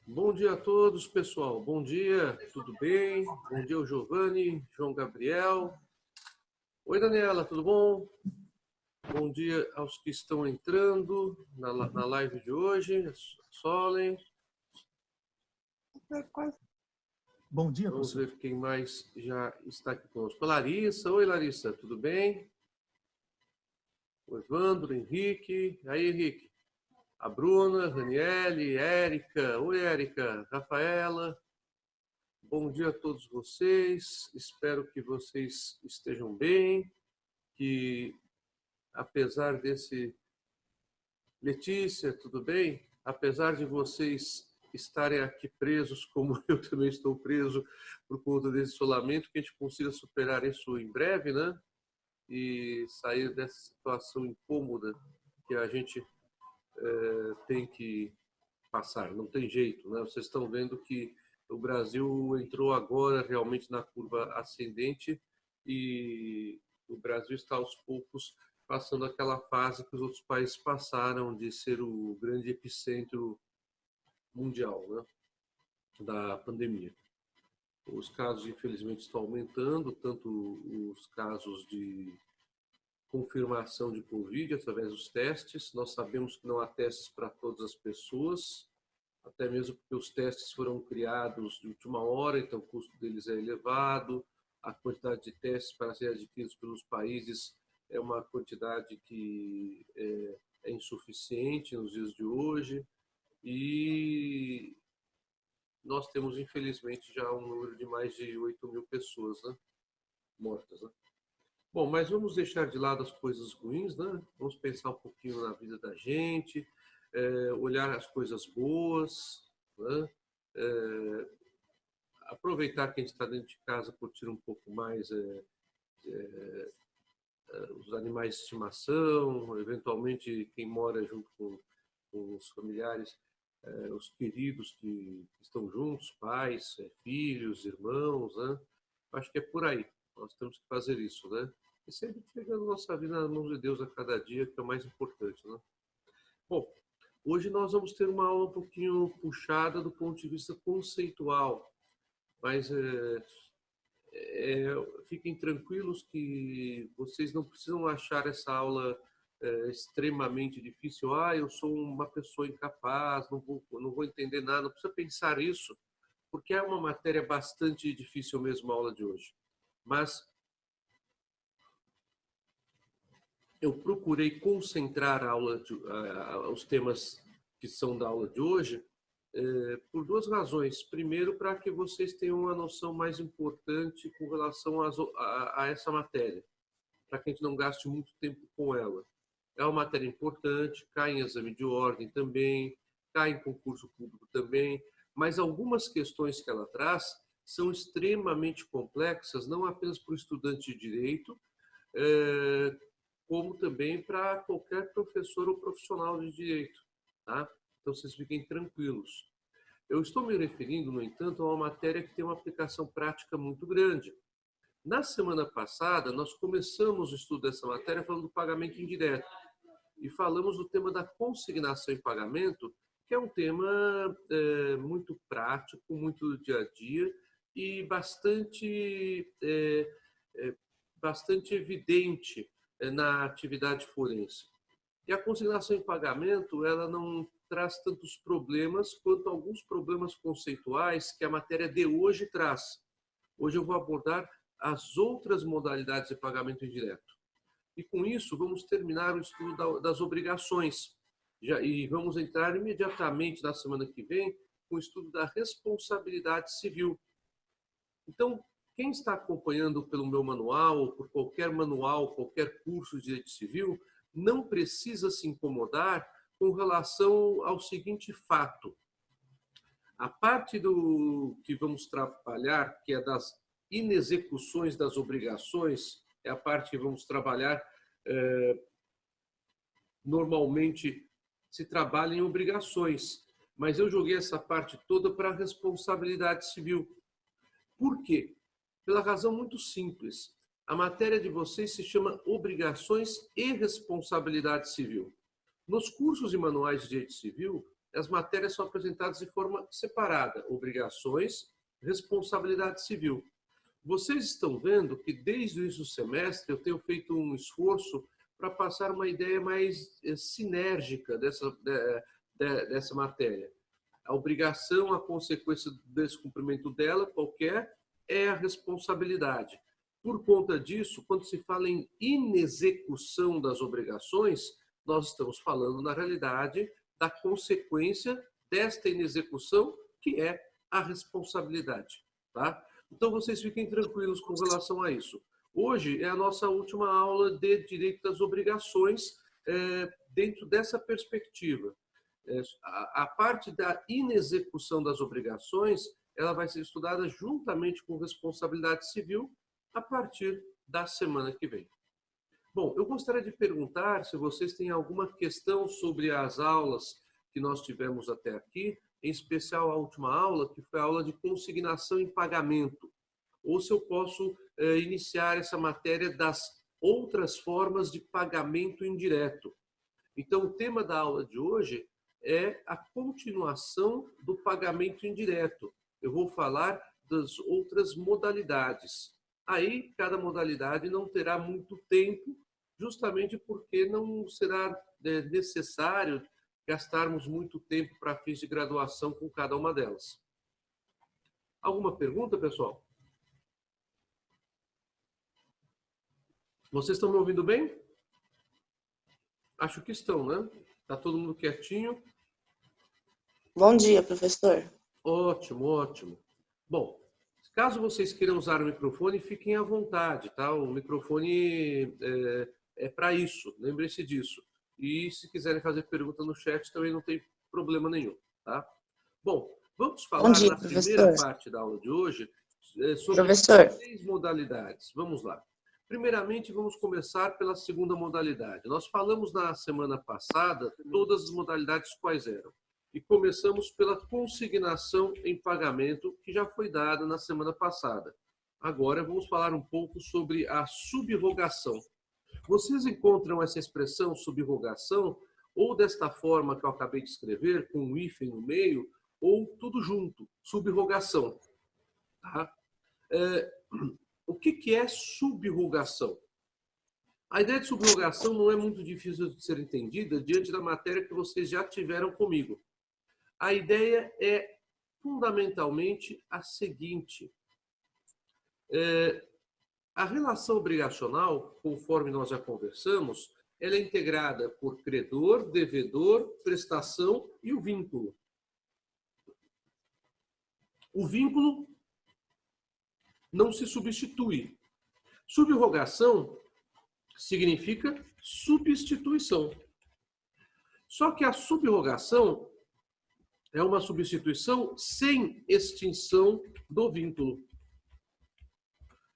Bom dia a todos, pessoal. Bom dia, tudo bem? Bom dia, Giovanni, João Gabriel. Oi, Daniela, tudo bom? Bom dia aos que estão entrando na live de hoje. Solen. Bom dia, Vamos professor. ver quem mais já está aqui conosco. Larissa. Oi, Larissa, tudo bem? O Evandro, Henrique. Aí, Henrique. A Bruna, Daniele, Érica. Oi, Érica. Rafaela. Bom dia a todos vocês. Espero que vocês estejam bem, que apesar desse... Letícia, tudo bem? Apesar de vocês estarem aqui presos, como eu também estou preso por conta desse isolamento, que a gente consiga superar isso em breve, né? E sair dessa situação incômoda que a gente tem que passar, não tem jeito, né? Vocês estão vendo que o Brasil entrou agora realmente na curva ascendente e o Brasil está aos poucos passando aquela fase que os outros países passaram de ser o grande epicentro mundial, né, da pandemia. Os casos, infelizmente, estão aumentando, tanto os casos de confirmação de Covid através dos testes. Nós sabemos que não há testes para todas as pessoas, até mesmo porque os testes foram criados de última hora, então o custo deles é elevado, a quantidade de testes para serem adquiridos pelos países é uma quantidade que é insuficiente nos dias de hoje, e nós temos, infelizmente, já um número de mais de 8 mil pessoas, né, mortas. Né? Bom, mas vamos deixar de lado as coisas ruins, né? Vamos pensar um pouquinho na vida da gente, olhar as coisas boas, né? Aproveitar que a gente está dentro de casa, curtir um pouco mais os animais de estimação, eventualmente quem mora junto com os familiares, os queridos que estão juntos, pais, filhos, irmãos, né? Acho que é por aí. Nós temos que fazer isso, né? E sempre pegando nossa vida nas mãos de Deus a cada dia, que é o mais importante, né? Bom, hoje nós vamos ter uma aula um pouquinho puxada do ponto de vista conceitual, mas fiquem tranquilos que vocês não precisam achar essa aula extremamente difícil. Ah, eu sou uma pessoa incapaz, não vou entender nada. Não precisa pensar isso, porque é uma matéria bastante difícil mesmo a aula de hoje. Mas eu procurei concentrar a aula os temas que são da aula de hoje por duas razões. Primeiro, para que vocês tenham uma noção mais importante com relação a essa matéria, para que a gente não gaste muito tempo com ela. É uma matéria importante, cai em exame de ordem também, cai em concurso público também, mas algumas questões que ela traz são extremamente complexas, não apenas para o estudante de direito, como também para qualquer professor ou profissional de direito. Tá? Então, vocês fiquem tranquilos. Eu estou me referindo, no entanto, a uma matéria que tem uma aplicação prática muito grande. Na semana passada, nós começamos o estudo dessa matéria falando do pagamento indireto e falamos do tema da consignação em pagamento, que é um tema muito prático, muito do dia a dia e bastante evidente na atividade forense. E a consignação em pagamento, ela não traz tantos problemas quanto alguns problemas conceituais que a matéria de hoje traz. Hoje eu vou abordar as outras modalidades de pagamento indireto. E com isso, vamos terminar o estudo das obrigações. E vamos entrar imediatamente na semana que vem com o estudo da responsabilidade civil. Então, quem está acompanhando pelo meu manual, ou por qualquer manual, qualquer curso de direito civil, não precisa se incomodar com relação ao seguinte fato. A parte do que vamos trabalhar, que é das inexecuções das obrigações, é a parte que vamos trabalhar. Normalmente se trabalha em obrigações, mas eu joguei essa parte toda para a responsabilidade civil. Por quê? Pela razão muito simples. A matéria de vocês se chama Obrigações e Responsabilidade Civil. Nos cursos e manuais de direito civil, as matérias são apresentadas de forma separada: obrigações, responsabilidade civil. Vocês estão vendo que desde o início do semestre eu tenho feito um esforço para passar uma ideia mais sinérgica dessa matéria. A obrigação, a consequência do descumprimento dela, qualquer, é a responsabilidade. Por conta disso, quando se fala em inexecução das obrigações, nós estamos falando, na realidade, da consequência desta inexecução, que é a responsabilidade. Tá? Então, vocês fiquem tranquilos com relação a isso. Hoje é a nossa última aula de direito das obrigações dentro dessa perspectiva. A parte da inexecução das obrigações, ela vai ser estudada juntamente com responsabilidade civil a partir da semana que vem. Bom, eu gostaria de perguntar se vocês têm alguma questão sobre as aulas que nós tivemos até aqui, em especial a última aula, que foi a aula de consignação em pagamento, ou se eu posso iniciar essa matéria das outras formas de pagamento indireto. Então, o tema da aula de hoje é a continuação do pagamento indireto. Eu vou falar das outras modalidades. Aí, cada modalidade não terá muito tempo, justamente porque não será necessário gastarmos muito tempo para fins de graduação com cada uma delas. Alguma pergunta, pessoal? Vocês estão me ouvindo bem? Acho que estão, né? Está todo mundo quietinho? Bom dia, professor. Ótimo, ótimo. Bom, caso vocês queiram usar o microfone, fiquem à vontade, tá? O microfone é para isso, lembrem-se disso. E se quiserem fazer pergunta no chat, também não tem problema nenhum, tá? Bom, vamos falar na primeira parte da aula de hoje sobre as 3 modalidades. Vamos lá. Primeiramente, vamos começar pela segunda modalidade. Nós falamos na semana passada todas as modalidades quais eram. E começamos pela consignação em pagamento, que já foi dada na semana passada. Agora vamos falar um pouco sobre a subrogação. Vocês encontram essa expressão subrogação ou desta forma que eu acabei de escrever, com um hífen no meio, ou tudo junto, subrogação. Tá? O que é subrogação? A ideia de subrogação não é muito difícil de ser entendida diante da matéria que vocês já tiveram comigo. A ideia é fundamentalmente a seguinte. A relação obrigacional, conforme nós já conversamos, ela é integrada por credor, devedor, prestação e o vínculo. O vínculo não se substitui. Subrogação significa substituição. Só que a subrogação é uma substituição sem extinção do vínculo.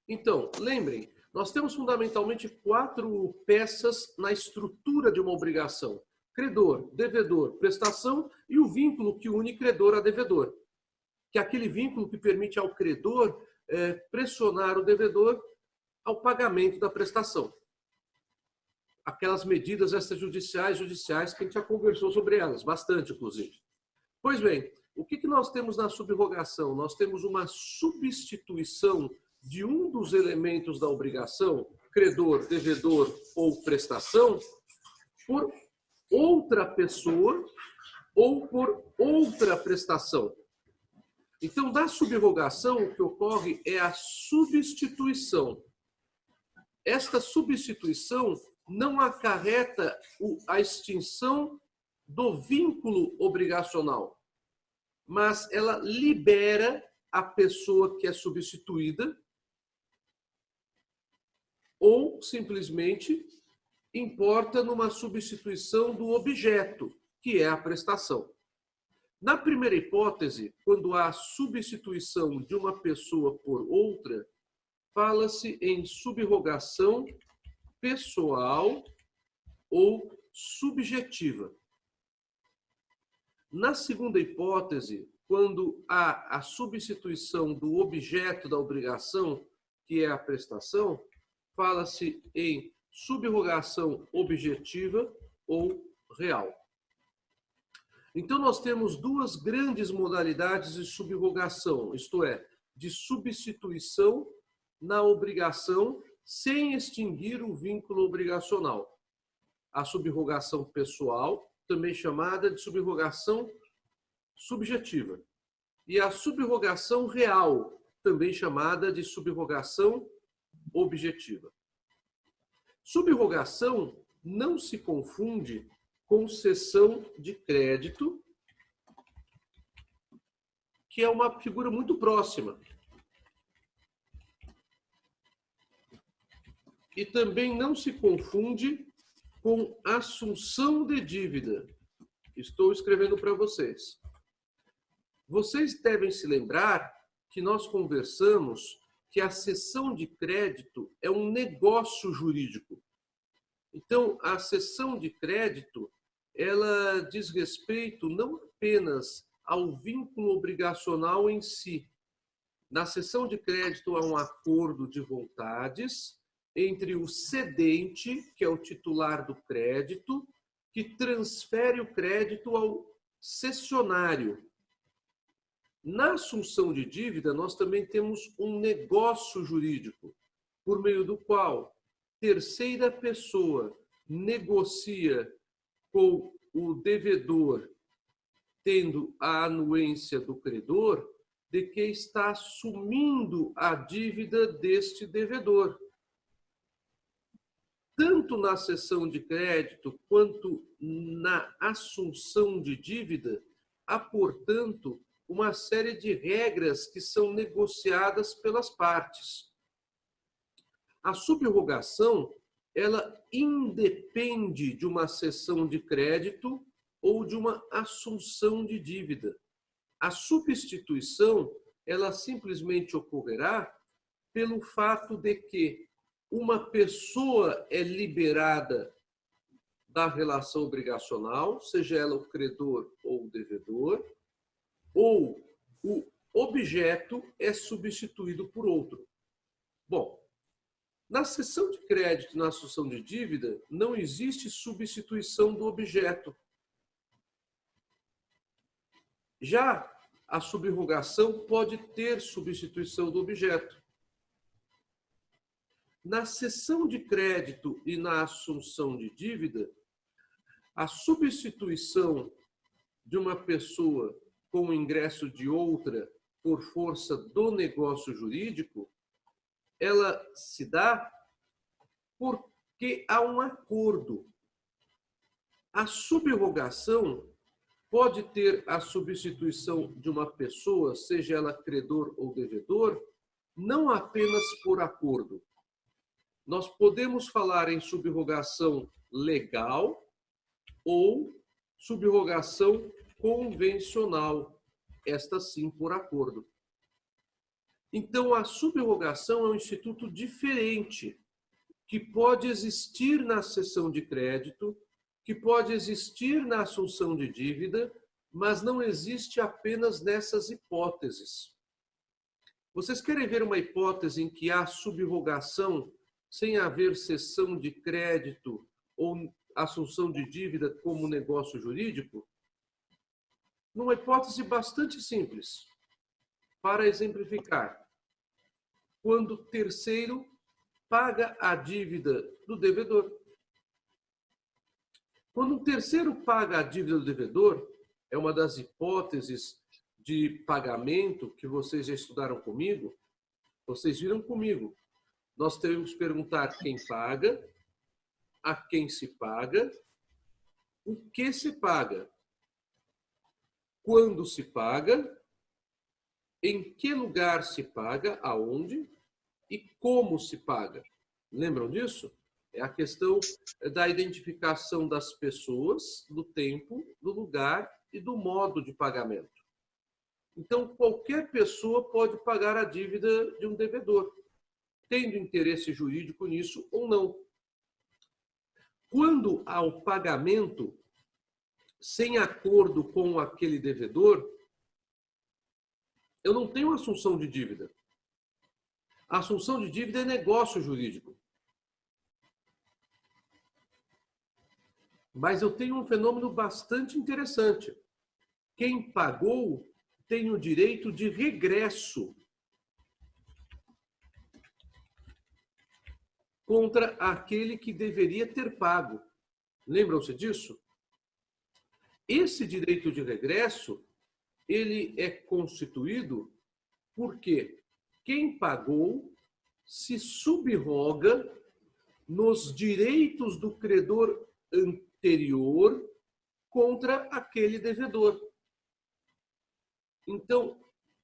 Então, lembrem, nós temos fundamentalmente 4 peças na estrutura de uma obrigação: credor, devedor, prestação e o vínculo que une credor a devedor, que é aquele vínculo que permite ao credor pressionar o devedor ao pagamento da prestação. Aquelas medidas extrajudiciais, judiciais, que a gente já conversou sobre elas, bastante, inclusive. Pois bem, o que nós temos na subrogação? Nós temos uma substituição de um dos elementos da obrigação, credor, devedor ou prestação, por outra pessoa ou por outra prestação. Então, da subrogação, o que ocorre é a substituição. Esta substituição não acarreta a extinção do vínculo obrigacional, mas ela libera a pessoa que é substituída ou simplesmente importa numa substituição do objeto, que é a prestação. Na primeira hipótese, quando há substituição de uma pessoa por outra, fala-se em subrogação pessoal ou subjetiva. Na segunda hipótese, quando há a substituição do objeto da obrigação, que é a prestação, fala-se em subrogação objetiva ou real. Então, nós temos duas grandes modalidades de subrogação, isto é, de substituição na obrigação sem extinguir o vínculo obrigacional. A subrogação pessoal, também chamada de subrogação subjetiva, e a subrogação real, também chamada de subrogação objetiva. Subrogação não se confunde com cessão de crédito, que é uma figura muito próxima. E também não se confunde com assunção de dívida. Estou escrevendo para vocês. Vocês devem se lembrar que nós conversamos que a cessão de crédito é um negócio jurídico. Então, a cessão de crédito, ela diz respeito não apenas ao vínculo obrigacional em si. Na cessão de crédito há um acordo de vontades entre o cedente, que é o titular do crédito, que transfere o crédito ao cessionário. Na assunção de dívida, nós também temos um negócio jurídico, por meio do qual terceira pessoa negocia com o devedor, tendo a anuência do credor, de que está assumindo a dívida deste devedor. Tanto na cessão de crédito quanto na assunção de dívida, há, portanto, uma série de regras que são negociadas pelas partes. A subrogação, ela independe de uma cessão de crédito ou de uma assunção de dívida. A substituição, ela simplesmente ocorrerá pelo fato de que uma pessoa é liberada da relação obrigacional, seja ela o credor ou o devedor, ou o objeto é substituído por outro. Bom, na cessão de crédito e na assunção de dívida, não existe substituição do objeto. Já a subrogação pode ter substituição do objeto. Na cessão de crédito e na assunção de dívida, a substituição de uma pessoa com o ingresso de outra por força do negócio jurídico, ela se dá porque há um acordo. A subrogação pode ter a substituição de uma pessoa, seja ela credor ou devedor, não apenas por acordo. Nós podemos falar em subrogação legal ou subrogação convencional, esta sim por acordo. Então, a subrogação é um instituto diferente, que pode existir na cessão de crédito, que pode existir na assunção de dívida, mas não existe apenas nessas hipóteses. Vocês querem ver uma hipótese em que há subrogação sem haver cessão de crédito ou assunção de dívida como negócio jurídico? Numa hipótese bastante simples. Para exemplificar, quando o terceiro paga a dívida do devedor. Quando um terceiro paga a dívida do devedor, é uma das hipóteses de pagamento que vocês já estudaram comigo, vocês viram comigo. Nós teremos que perguntar quem paga, a quem se paga, o que se paga, quando se paga, em que lugar se paga, aonde e como se paga. Lembram disso? É a questão da identificação das pessoas, do tempo, do lugar e do modo de pagamento. Então, qualquer pessoa pode pagar a dívida de um devedor, tendo interesse jurídico nisso ou não. Quando há o pagamento sem acordo com aquele devedor, eu não tenho assunção de dívida. A assunção de dívida é negócio jurídico. Mas eu tenho um fenômeno bastante interessante. quem pagou tem o direito de regresso contra aquele que deveria ter pago. Lembram-se disso? Esse direito de regresso, ele é constituído porque quem pagou se subroga nos direitos do credor anterior contra aquele devedor. Então,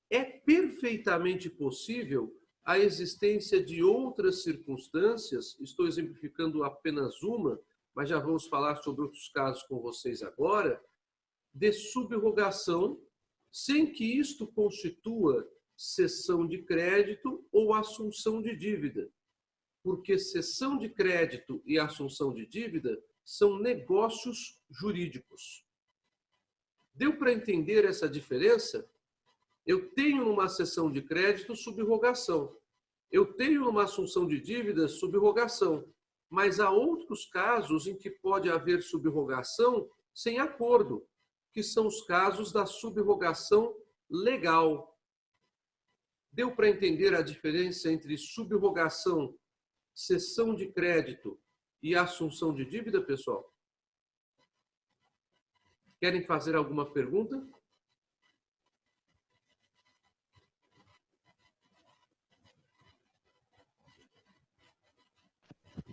é perfeitamente possível a existência de outras circunstâncias, estou exemplificando apenas uma, mas já vamos falar sobre outros casos com vocês agora, de subrogação, sem que isto constitua cessão de crédito ou assunção de dívida. Porque cessão de crédito e assunção de dívida são negócios jurídicos. Deu para entender essa diferença? Eu tenho numa cessão de crédito subrogação. Eu tenho numa assunção de dívida subrogação. Mas há outros casos em que pode haver subrogação sem acordo, que são os casos da subrogação legal. Deu para entender a diferença entre subrogação, cessão de crédito e assunção de dívida, pessoal? Querem fazer alguma pergunta?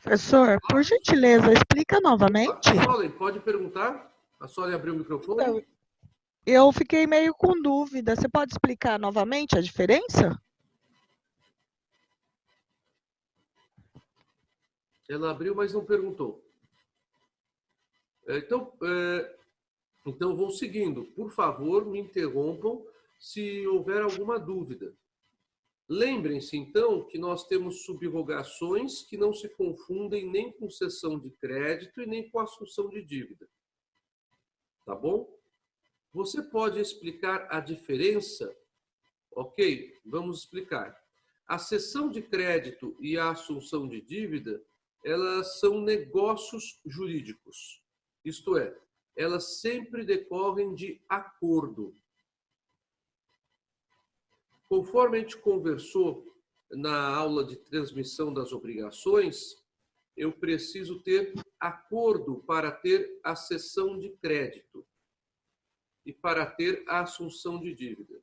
Professor, por gentileza, explica novamente. Solen, pode perguntar? A Solen abriu o microfone? Então, eu fiquei meio com dúvida. Você pode explicar novamente a diferença? Ela abriu, mas não perguntou. Então vou seguindo. Por favor, me interrompam se houver alguma dúvida. Lembrem-se, então, que nós temos subrogações que não se confundem nem com cessão de crédito e nem com assunção de dívida. Tá bom? Você pode explicar a diferença? Ok, vamos explicar. A cessão de crédito e a assunção de dívida, elas são negócios jurídicos. Isto é, elas sempre decorrem de acordo. Conforme a gente conversou na aula de transmissão das obrigações, eu preciso ter acordo para ter a cessão de crédito e para ter a assunção de dívida.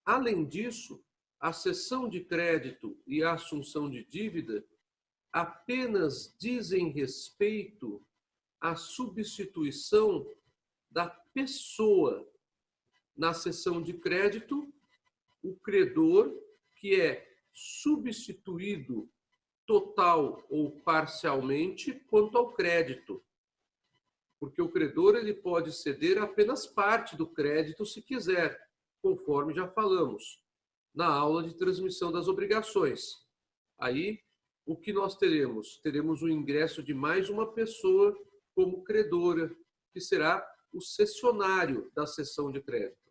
Além disso, a cessão de crédito e a assunção de dívida apenas dizem respeito à substituição da pessoa. Na cessão de crédito, o credor, que é substituído total ou parcialmente quanto ao crédito. Porque o credor ele pode ceder apenas parte do crédito se quiser, conforme já falamos na aula de transmissão das obrigações. Aí, o que nós teremos? Teremos o ingresso de mais uma pessoa como credora, que será o cessionário da cessão de crédito.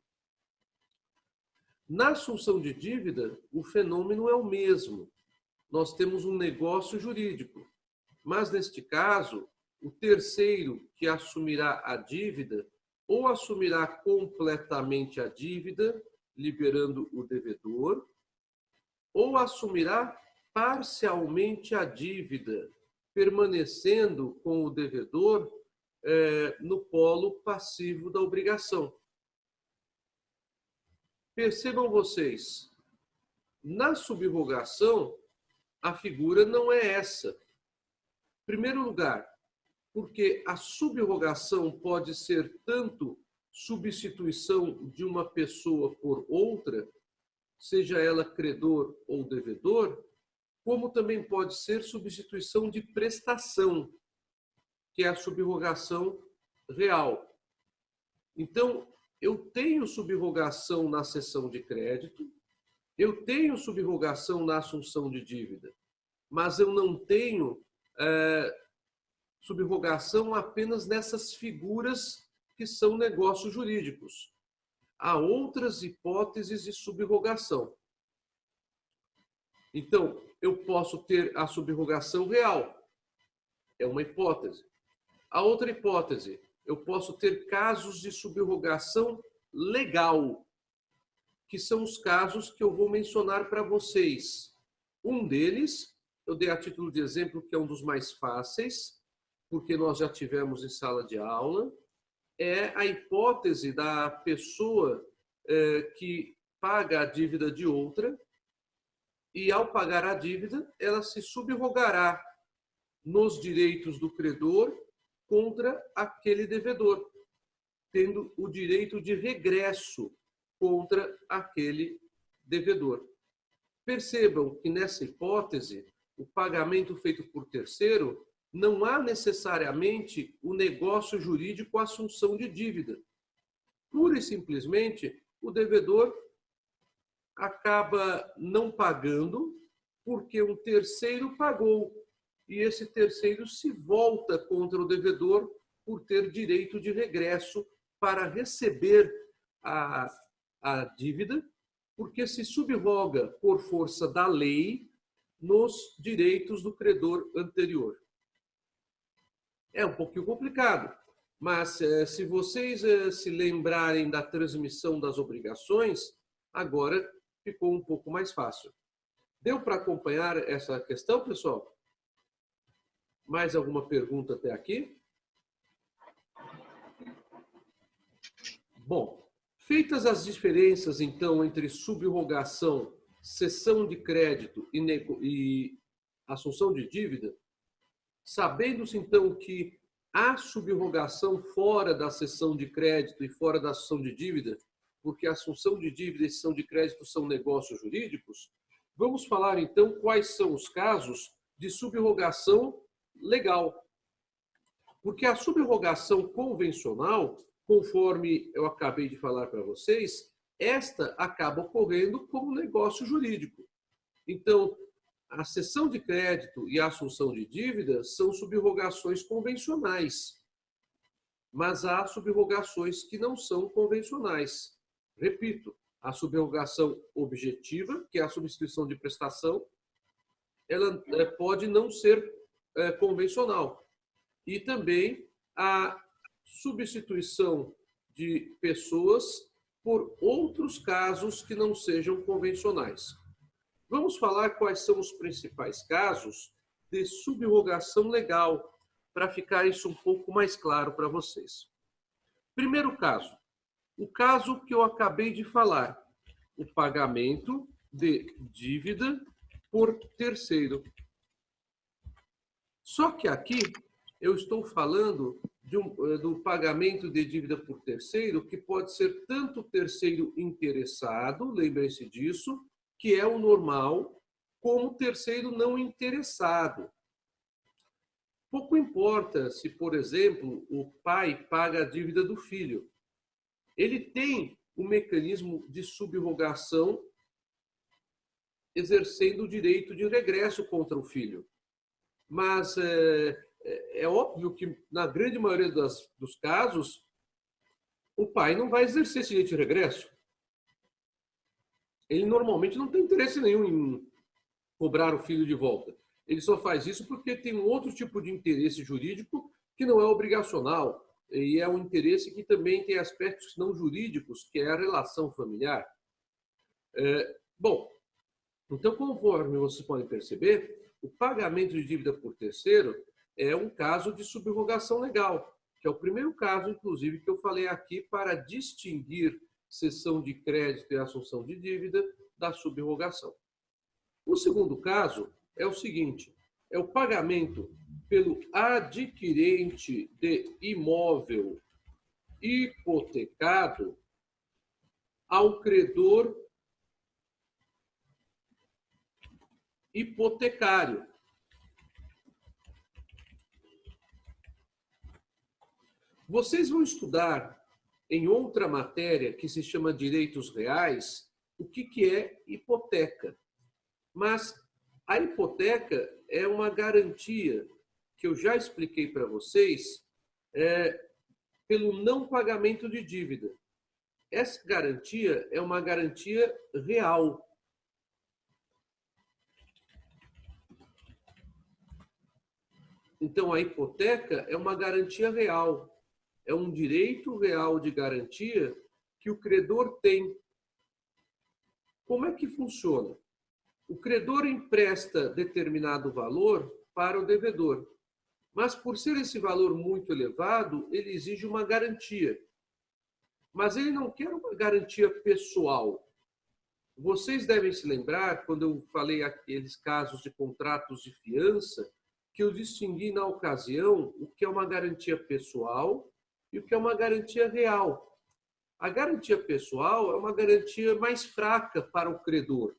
Na assunção de dívida, o fenômeno é o mesmo. Nós temos um negócio jurídico, mas neste caso, o terceiro que assumirá a dívida ou assumirá completamente a dívida, liberando o devedor, ou assumirá parcialmente a dívida, permanecendo com o devedor no polo passivo da obrigação. Percebam vocês, na subrogação, a figura não é essa. Em primeiro lugar, porque a subrogação pode ser tanto substituição de uma pessoa por outra, seja ela credor ou devedor, como também pode ser substituição de prestação, que é a subrogação real. Então, eu tenho subrogação na cessão de crédito, eu tenho subrogação na assunção de dívida, mas eu não tenho subrogação apenas nessas figuras que são negócios jurídicos. Há outras hipóteses de subrogação. Então, eu posso ter a subrogação real. É uma hipótese. A outra hipótese, eu posso ter casos de subrogação legal, que são os casos que eu vou mencionar para vocês. Um deles, eu dei a título de exemplo, que é um dos mais fáceis, porque nós já tivemos em sala de aula, é a hipótese da pessoa que paga a dívida de outra e, ao pagar a dívida, ela se subrogará nos direitos do credor contra aquele devedor, tendo o direito de regresso contra aquele devedor. Percebam que, nessa hipótese, o pagamento feito por terceiro, não há necessariamente o negócio jurídico assunção de dívida. Pura e simplesmente, o devedor acaba não pagando porque um terceiro pagou. E esse terceiro se volta contra o devedor por ter direito de regresso para receber a dívida, porque se subroga por força da lei nos direitos do credor anterior. É um pouquinho complicado, mas se vocês se lembrarem da transmissão das obrigações, agora ficou um pouco mais fácil. Deu para acompanhar essa questão, pessoal? Mais alguma pergunta até aqui? Bom, feitas as diferenças, então, entre subrogação, cessão de crédito e assunção de dívida, sabendo-se, então, que há subrogação fora da cessão de crédito e fora da assunção de dívida, porque a assunção de dívida e cessão de crédito são negócios jurídicos, vamos falar, então, quais são os casos de subrogação legal. Porque a subrogação convencional, conforme eu acabei de falar para vocês, esta acaba ocorrendo como negócio jurídico. Então, a cessão de crédito e a assunção de dívida são subrogações convencionais. Mas há subrogações que não são convencionais. Repito, a subrogação objetiva, que é a substituição de prestação, ela pode não ser convencional. E também a substituição de pessoas por outros casos que não sejam convencionais. Vamos falar quais são os principais casos de subrogação legal, para ficar isso um pouco mais claro para vocês. Primeiro caso, o caso que eu acabei de falar, o pagamento de dívida por terceiro. Só que aqui eu estou falando do pagamento de dívida por terceiro, que pode ser tanto terceiro interessado, lembrem-se disso, que é o normal, como terceiro não interessado. Pouco importa se, por exemplo, o pai paga a dívida do filho. Ele tem o mecanismo de subrogação exercendo o direito de regresso contra o filho. Mas é óbvio que, na grande maioria dos casos, o pai não vai exercer esse direito de regresso. Ele normalmente não tem interesse nenhum em cobrar o filho de volta. Ele só faz isso porque tem um outro tipo de interesse jurídico que não é obrigacional, e é um interesse que também tem aspectos não jurídicos, que é a relação familiar. Bom, então, conforme vocês podem perceber, o pagamento de dívida por terceiro é um caso de subrogação legal, que é o primeiro caso, inclusive, que eu falei aqui para distinguir cessão de crédito e assunção de dívida da subrogação. O segundo caso é o seguinte, é o pagamento pelo adquirente de imóvel hipotecado ao credor hipotecário. Vocês vão estudar em outra matéria que se chama Direitos Reais o que é hipoteca. Mas a hipoteca é uma garantia que eu já expliquei para vocês pelo não pagamento de dívida. Essa garantia é uma garantia real. Então, a hipoteca é uma garantia real. é um direito real de garantia que o credor tem. Como é que funciona? O credor empresta determinado valor para o devedor, mas por ser esse valor muito elevado, ele exige uma garantia. Mas ele não quer uma garantia pessoal. Vocês devem se lembrar, quando eu falei aqueles casos de contratos de fiança, que eu distingui na ocasião o que é uma garantia pessoal e o que é uma garantia real. A garantia pessoal é uma garantia mais fraca para o credor,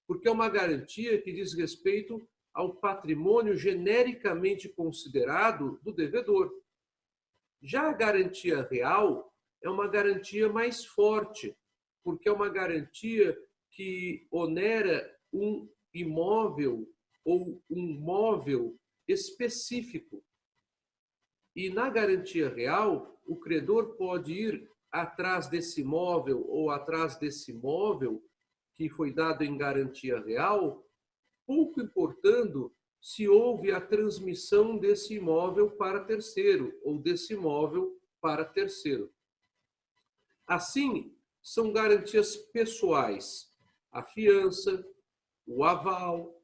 porque é uma garantia que diz respeito ao patrimônio genericamente considerado do devedor. Já a garantia real é uma garantia mais forte, porque é uma garantia que onera um imóvel ou um móvel específico. E na garantia real, o credor pode ir atrás desse imóvel ou atrás desse móvel que foi dado em garantia real, pouco importando se houve a transmissão desse imóvel para terceiro ou desse imóvel para terceiro. Assim, são garantias pessoais, a fiança, o aval,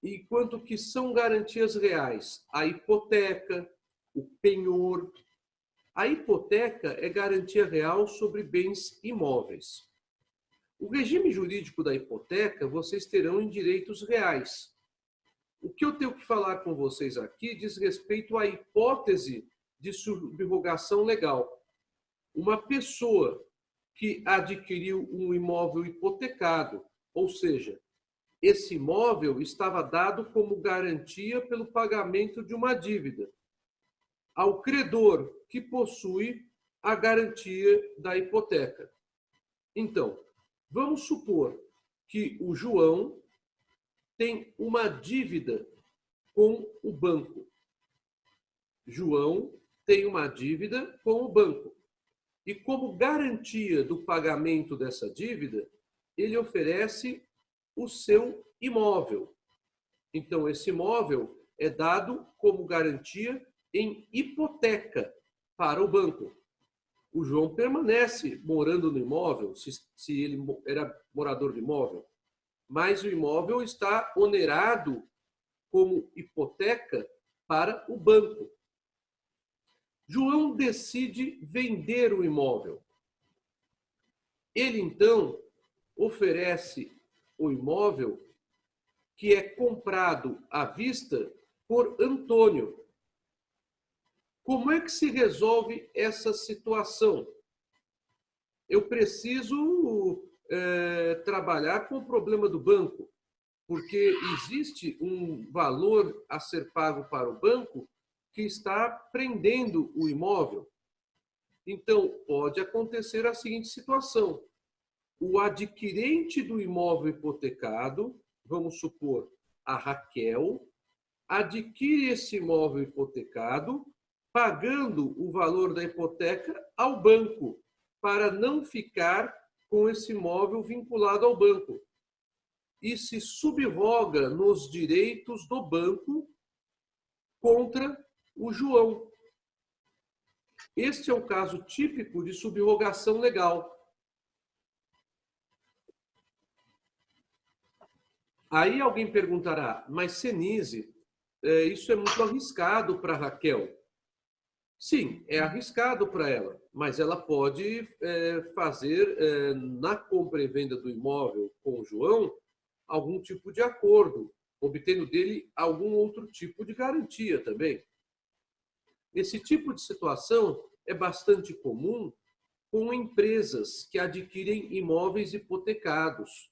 enquanto que são garantias reais, a hipoteca, o penhor. A hipoteca é garantia real sobre bens imóveis. O regime jurídico da hipoteca vocês terão em direitos reais. O que eu tenho que falar com vocês aqui diz respeito à hipótese de subrogação legal. Uma pessoa que adquiriu um imóvel hipotecado, ou seja, esse imóvel estava dado como garantia pelo pagamento de uma dívida, ao credor que possui a garantia da hipoteca. Então, vamos supor que o João tem uma dívida com o banco. João tem uma dívida com o banco. E como garantia do pagamento dessa dívida, ele oferece o seu imóvel. Então, esse imóvel é dado como garantia em hipoteca para o banco. O João permanece morando no imóvel, se ele era morador de imóvel, mas o imóvel está onerado como hipoteca para o banco. João decide vender o imóvel. Ele, então, oferece o imóvel que é comprado à vista por Antônio. Como é que se resolve essa situação? Eu preciso trabalhar com o problema do banco, porque existe um valor a ser pago para o banco que está prendendo o imóvel. Então, pode acontecer a seguinte situação. O adquirente do imóvel hipotecado, vamos supor a Raquel, adquire esse imóvel hipotecado, pagando o valor da hipoteca ao banco, para não ficar com esse imóvel vinculado ao banco. E se subroga nos direitos do banco contra o João. Este é o caso típico de subrogação legal. Aí alguém perguntará, mas Senise, isso é muito arriscado para Raquel. Sim, é arriscado para ela, mas ela pode fazer na compra e venda do imóvel com o João algum tipo de acordo, obtendo dele algum outro tipo de garantia também. Esse tipo de situação é bastante comum com empresas que adquirem imóveis hipotecados.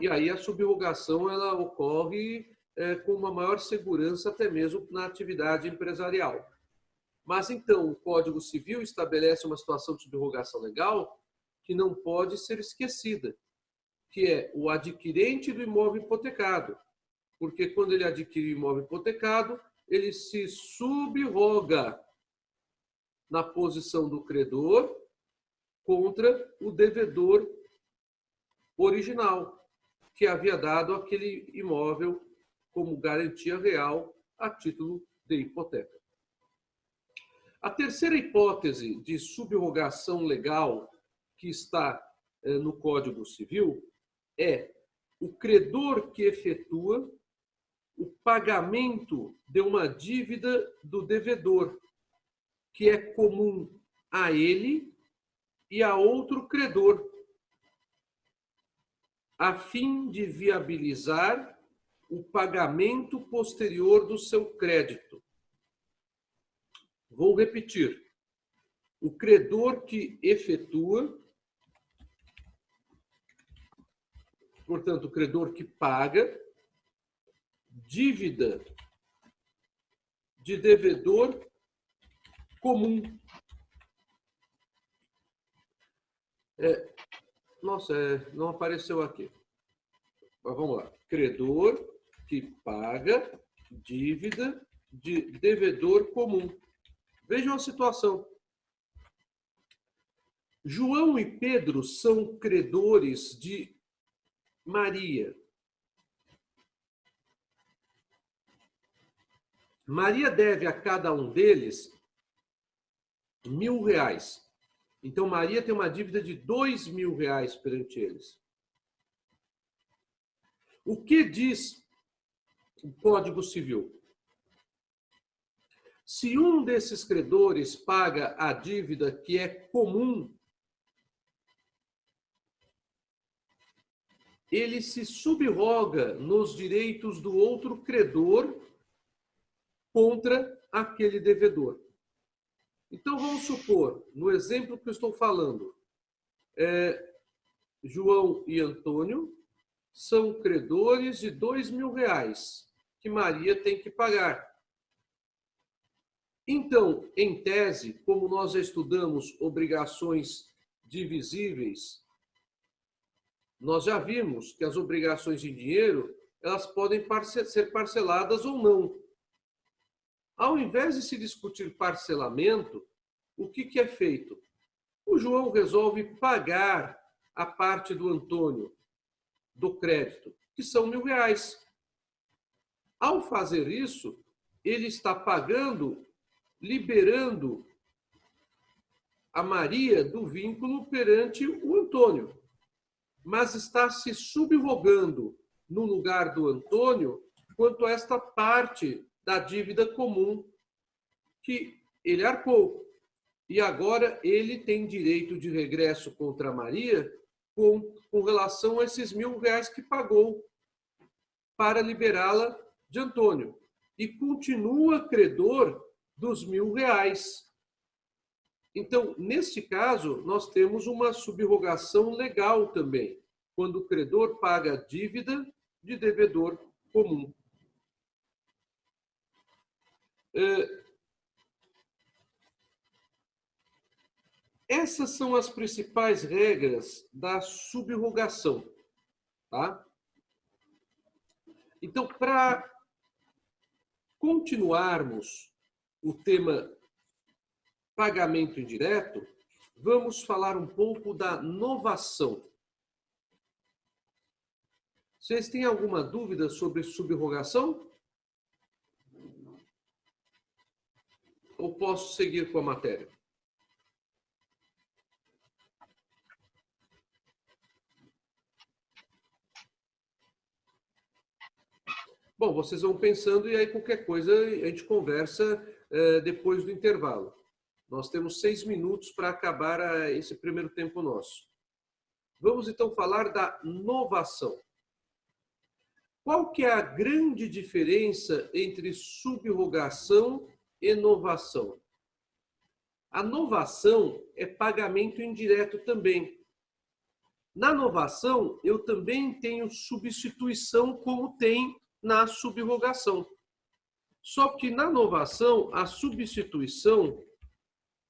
E aí a subrogação ela ocorre com uma maior segurança até mesmo na atividade empresarial. Mas então o Código Civil estabelece uma situação de subrogação legal que não pode ser esquecida, que é o adquirente do imóvel hipotecado. Porque quando ele adquire o imóvel hipotecado, ele se subroga na posição do credor contra o devedor original, que havia dado aquele imóvel como garantia real a título de hipoteca. A terceira hipótese de subrogação legal que está no Código Civil é o credor que efetua o pagamento de uma dívida do devedor, que é comum a ele e a outro credor, a fim de viabilizar o pagamento posterior do seu crédito. Vou repetir. O credor que efetua, portanto, o credor que paga dívida de devedor comum. Não apareceu aqui. Mas vamos lá. Credor que paga dívida de devedor comum. Vejam a situação. João e Pedro são credores de Maria. Maria deve a cada um deles R$1.000. Então, Maria tem uma dívida de R$2.000 perante eles. O que diz o Código Civil? Se um desses credores paga a dívida que é comum, ele se subroga nos direitos do outro credor contra aquele devedor. Então, vamos supor, no exemplo que eu estou falando, João e Antônio são credores de R$2.000 que Maria tem que pagar. Então, em tese, como nós já estudamos obrigações divisíveis, nós já vimos que as obrigações em dinheiro, elas podem ser parceladas ou não. Ao invés de se discutir parcelamento, o que é feito? O João resolve pagar a parte do Antônio, do crédito, que são R$1.000. Ao fazer isso, ele está pagando, liberando a Maria do vínculo perante o Antônio, mas está se subrogando no lugar do Antônio quanto a esta parte da dívida comum que ele arcou. E agora ele tem direito de regresso contra a Maria com relação a esses R$1.000 que pagou para liberá-la de Antônio. E continua credor dos R$1.000. Então, neste caso, nós temos uma subrogação legal também, quando o credor paga a dívida de devedor comum. Essas são as principais regras da subrogação, tá? Então, para continuarmos o tema pagamento indireto, vamos falar um pouco da novação. Vocês têm alguma dúvida sobre subrogação? Ou posso seguir com a matéria? Bom, vocês vão pensando e aí qualquer coisa a gente conversa depois do intervalo. Nós temos 6 minutos para acabar esse primeiro tempo nosso. Vamos então falar da novação. Qual que é a grande diferença entre subrogação e novação? A novação é pagamento indireto também. Na novação, eu também tenho substituição como tem na subrogação. Só que na novação, a substituição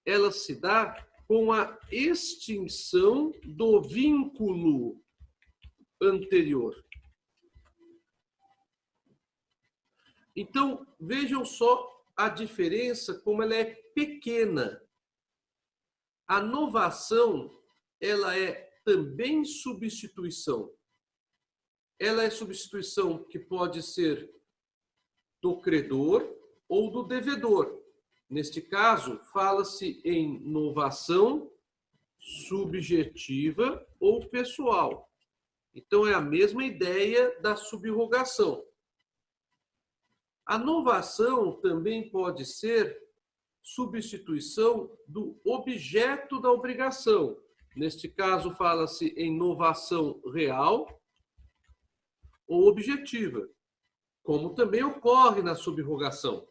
ela se dá com a extinção do vínculo anterior. Então, vejam só a diferença, como ela é pequena. A novação, ela é também substituição. Ela é substituição que pode ser do credor ou do devedor. Neste caso, fala-se em novação subjetiva ou pessoal. Então, é a mesma ideia da subrogação. A novação também pode ser substituição do objeto da obrigação. Neste caso, fala-se em novação real ou objetiva, como também ocorre na subrogação,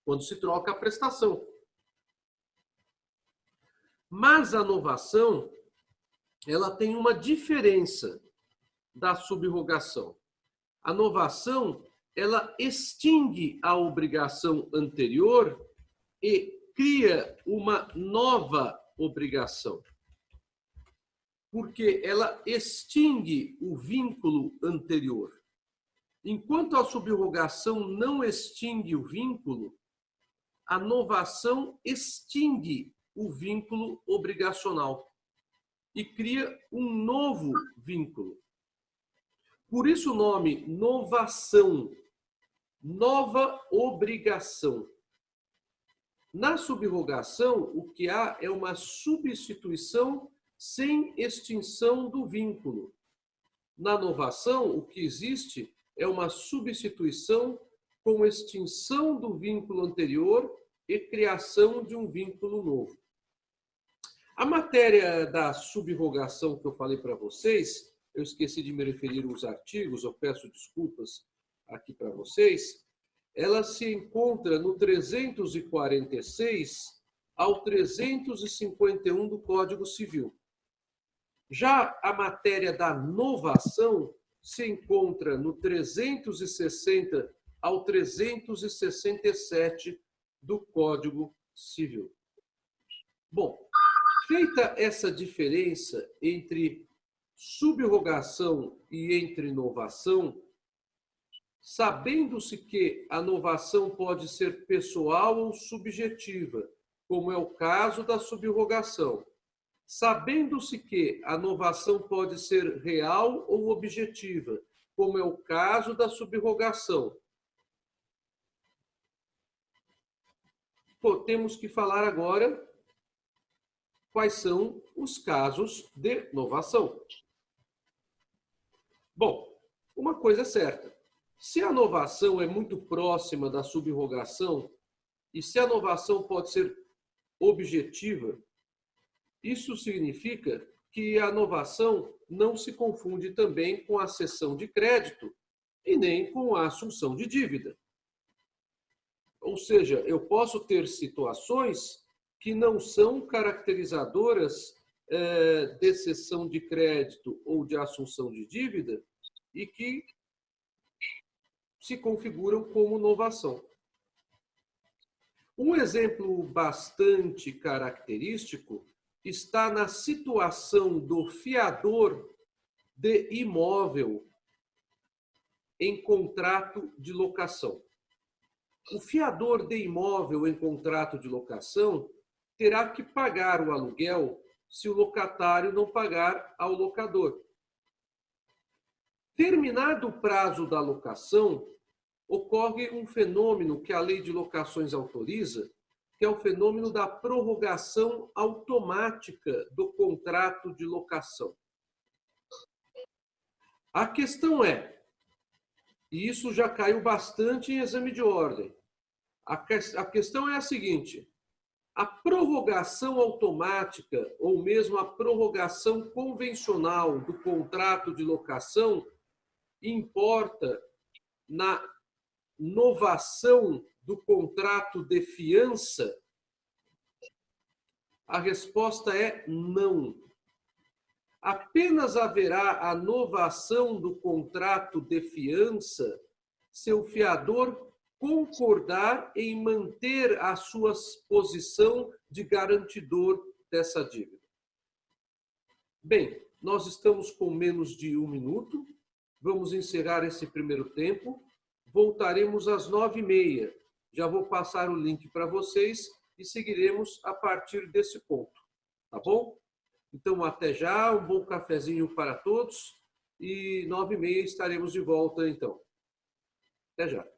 quando se troca a prestação. Mas a novação, ela tem uma diferença da subrogação. A novação, ela extingue a obrigação anterior e cria uma nova obrigação. Porque ela extingue o vínculo anterior. Enquanto a subrogação não extingue o vínculo, a novação extingue o vínculo obrigacional e cria um novo vínculo. Por isso o nome novação, nova obrigação. Na subrogação, o que há é uma substituição sem extinção do vínculo. Na novação, o que existe é uma substituição com extinção do vínculo anterior e criação de um vínculo novo. A matéria da subrogação que eu falei para vocês, eu esqueci de me referir aos artigos, eu peço desculpas aqui para vocês, ela se encontra no 346 ao 351 do Código Civil. Já a matéria da novação se encontra no 360 ao 367 do Código Civil. Bom, feita essa diferença entre subrogação e entre novação, sabendo-se que a novação pode ser pessoal ou subjetiva, como é o caso da subrogação, sabendo-se que a novação pode ser real ou objetiva, como é o caso da subrogação, temos que falar agora quais são os casos de novação. Bom, uma coisa é certa. Se a novação é muito próxima da subrogação e se a novação pode ser objetiva, isso significa que a novação não se confunde também com a cessão de crédito e nem com a assunção de dívida. Ou seja, eu posso ter situações que não são caracterizadoras de cessão de crédito ou de assunção de dívida e que se configuram como novação. Um exemplo bastante característico está na situação do fiador de imóvel em contrato de locação. O fiador de imóvel em contrato de locação terá que pagar o aluguel se o locatário não pagar ao locador. Terminado o prazo da locação, ocorre um fenômeno que a Lei de Locações autoriza, que é o fenômeno da prorrogação automática do contrato de locação. A questão é, e isso já caiu bastante em exame de ordem, a questão é a seguinte: a prorrogação automática ou mesmo a prorrogação convencional do contrato de locação importa na novação do contrato de fiança? A resposta é não. Apenas haverá a novação do contrato de fiança se o fiador concordar em manter a sua posição de garantidor dessa dívida. Bem, nós estamos com menos de 1 minuto. Vamos encerrar esse primeiro tempo. Voltaremos às 9h30. Já vou passar o link para vocês e seguiremos a partir desse ponto. Tá bom? Então, até já. Um bom cafezinho para todos. E 9h30 estaremos de volta, então. Até já.